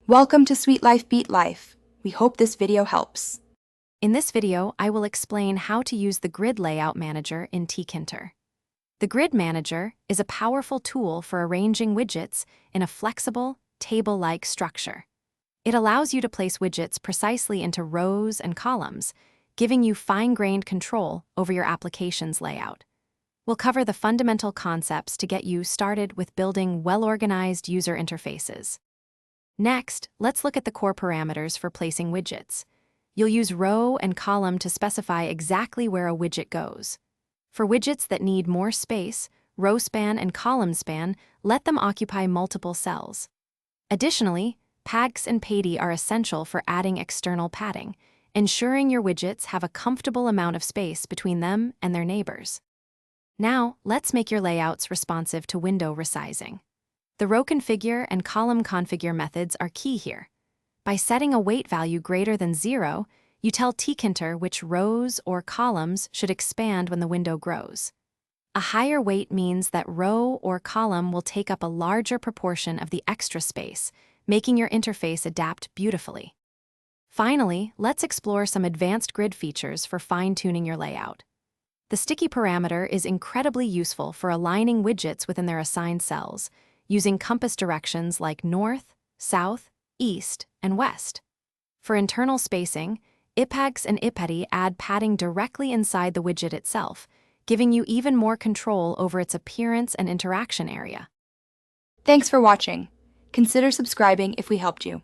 Welcome to Sweet Life Beat Life. We hope this video helps. In this video, I will explain how to use the Grid Layout Manager in Tkinter. The Grid Manager is a powerful tool for arranging widgets in a flexible, table-like structure. It allows you to place widgets precisely into rows and columns, giving you fine-grained control over your application's layout. We'll cover the fundamental concepts to get you started with building well-organized user interfaces. Next, let's look at the core parameters for placing widgets. You'll use row and column to specify exactly where a widget goes. For widgets that need more space, row span and column span, let them occupy multiple cells. Additionally, pads and padi are essential for adding external padding, ensuring your widgets have a comfortable amount of space between them and their neighbors. Now, let's make your layouts responsive to window resizing. The row configure and column configure methods are key here. By setting a weight value greater than 0, you tell Tkinter which rows or columns should expand when the window grows. A higher weight means that row or column will take up a larger proportion of the extra space, making your interface adapt beautifully. Finally, let's explore some advanced grid features for fine-tuning your layout. The sticky parameter is incredibly useful for aligning widgets within their assigned cells, using compass directions like north, south, east, and west. For internal spacing, ipads and ipadi add padding directly inside the widget itself, giving you even more control over its appearance and interaction area. Thanks for watching. Consider subscribing if we helped you.